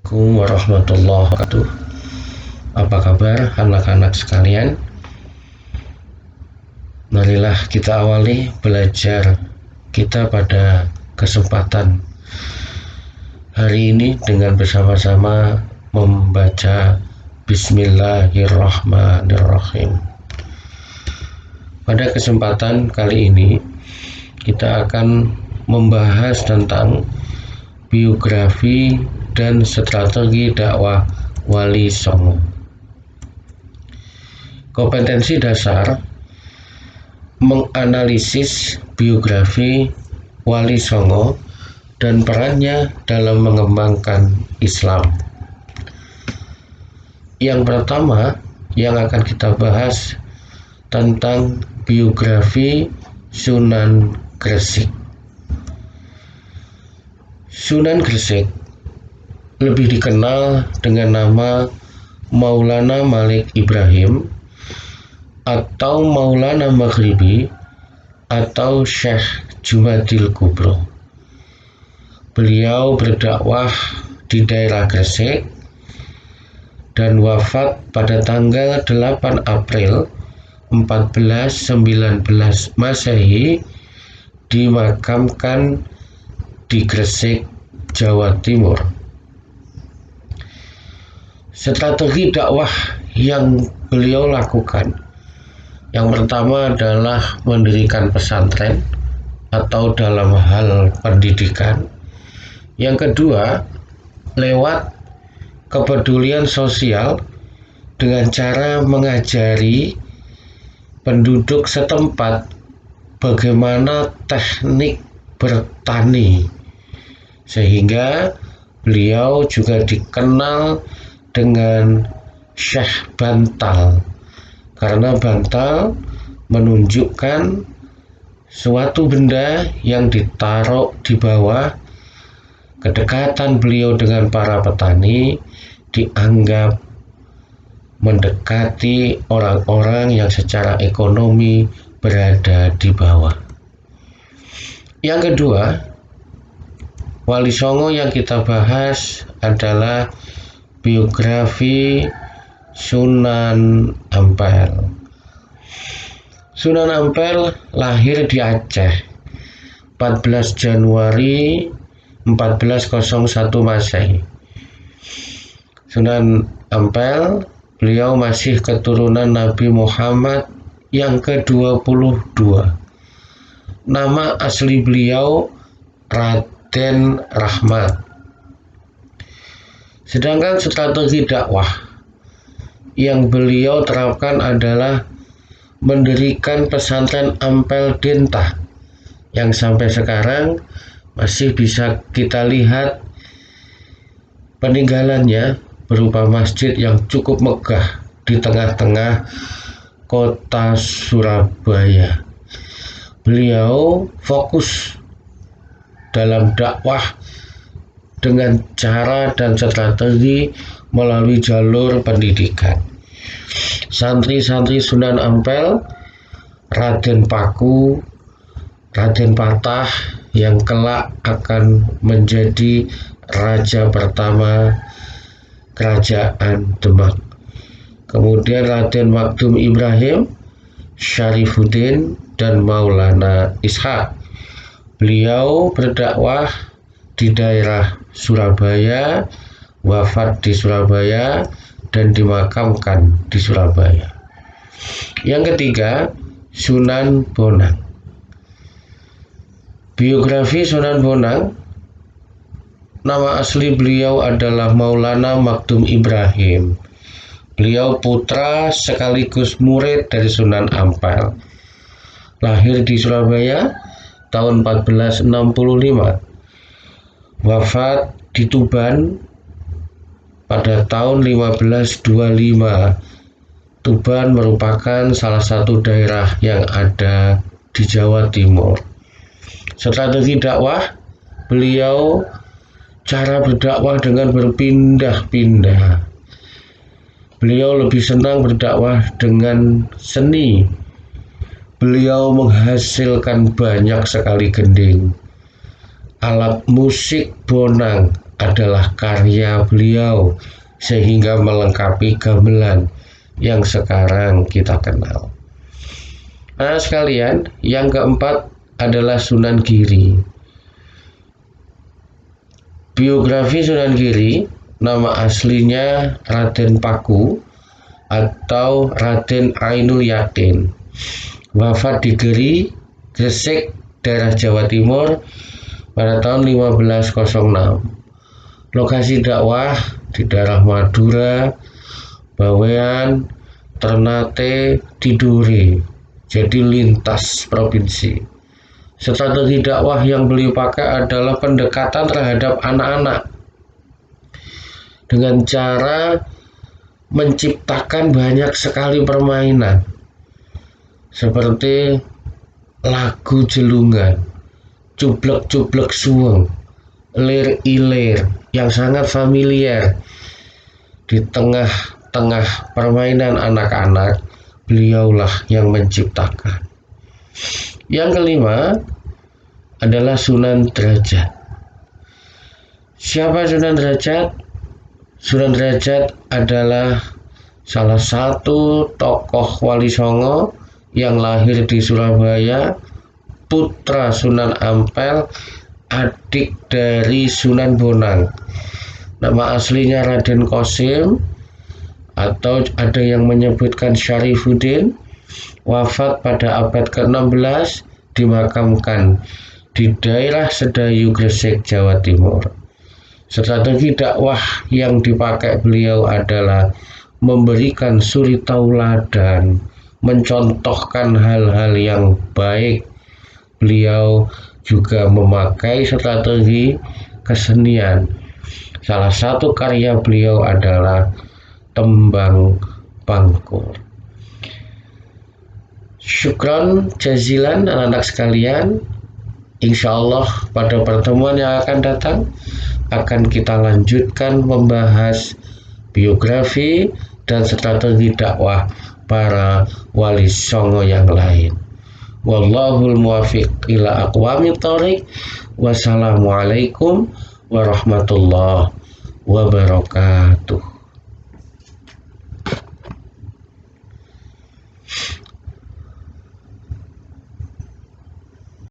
Assalamualaikum warahmatullahi wabarakatuh. Apa kabar anak-anak sekalian? Marilah kita awali belajar kita pada kesempatan hari ini dengan bersama-sama membaca Bismillahirrahmanirrahim. Pada kesempatan kali ini kita akan membahas tentang biografi dan strategi dakwah Wali Songo. Kompetensi dasar menganalisis biografi Wali Songo dan perannya dalam mengembangkan Islam. Yang pertama yang akan kita bahas tentang biografi Sunan Gresik. Sunan Gresik lebih dikenal dengan nama Maulana Malik Ibrahim atau Maulana Maghribi atau Syekh Jumadil Kubro. Beliau berdakwah di daerah Gresik dan wafat pada tanggal 8 April 1419 Masehi, dimakamkan di Gresik, Jawa Timur. Strategi dakwah yang beliau lakukan, yang pertama adalah mendirikan pesantren atau dalam hal pendidikan. Yang kedua, lewat kepedulian sosial dengan cara mengajari penduduk setempat bagaimana teknik bertani, sehingga beliau juga dikenal dengan Syekh Bantal, karena bantal menunjukkan suatu benda yang ditaruh di bawah. Kedekatan beliau dengan para petani dianggap mendekati orang-orang yang secara ekonomi berada di bawah. Yang kedua, Wali Songo yang kita bahas adalah biografi Sunan Ampel. Sunan Ampel lahir di Aceh 14 Januari 1401 Masehi. Sunan Ampel, beliau masih keturunan Nabi Muhammad yang ke-22. Nama asli beliau Raden Rahmat. Sedangkan strategi dakwah yang beliau terapkan adalah mendirikan pesantren Ampel Dentah yang sampai sekarang masih bisa kita lihat peninggalannya berupa masjid yang cukup megah di tengah-tengah kota Surabaya. Beliau fokus dalam dakwah dengan cara dan strategi melalui jalur pendidikan. Santri-santri Sunan Ampel, Raden Paku, Raden Patah yang kelak akan menjadi raja pertama Kerajaan Demak. Kemudian Raden Makdum Ibrahim, Syarifuddin, dan Maulana Ishaq. Beliau berdakwah di daerah Surabaya, wafat di Surabaya, dan dimakamkan di Surabaya. Yang ketiga, Sunan Bonang. Biografi Sunan Bonang, nama asli beliau adalah Maulana Makdum Ibrahim. Beliau putra sekaligus murid dari Sunan Ampel. Lahir di Surabaya tahun 1465. Wafat di Tuban pada tahun 1525. Tuban merupakan salah satu daerah yang ada di Jawa Timur. Strategi dakwah beliau, cara berdakwah dengan berpindah-pindah. Beliau lebih senang berdakwah dengan seni. Beliau menghasilkan banyak sekali gending. Alat musik bonang adalah karya beliau sehingga melengkapi gamelan yang sekarang kita kenal. Nah sekalian, yang keempat adalah Sunan Giri. Biografi Sunan Giri, nama aslinya Raden Paku atau Raden Ainul Yakin. Wafat di Geri, Gresik, daerah Jawa Timur pada tahun 1506. Lokasi dakwah di daerah Madura, Bawean, Ternate, Tidore, jadi lintas provinsi. Strategi dakwah yang beliau pakai adalah pendekatan terhadap anak-anak dengan cara menciptakan banyak sekali permainan seperti lagu jelungan, cublek-cublek suweng, lir-ilir yang sangat familiar. Di tengah-tengah permainan anak-anak, beliaulah yang menciptakan. Yang kelima adalah Sunan Derajat. Siapa Sunan Derajat? Sunan Derajat adalah salah satu tokoh Wali Songo yang lahir di Surabaya, putra Sunan Ampel, adik dari Sunan Bonang. Nama aslinya Raden Qasim atau ada yang menyebutkan Syarifuddin. Wafat pada abad ke-16, dimakamkan di daerah Sedayu, Gresik, Jawa Timur. Strategi dakwah yang dipakai beliau adalah memberikan suri tauladan, mencontohkan hal-hal yang baik. Beliau juga memakai strategi kesenian. Salah satu karya beliau adalah Tembang Pangkur. Syukron jazilan anak-anak sekalian. Insya Allah pada pertemuan yang akan datang akan kita lanjutkan membahas biografi dan strategi dakwah para wali songo yang lain. Wallahul muwaffiq ila aqwamit thoriq. Wassalamualaikum warahmatullahi wabarakatuh.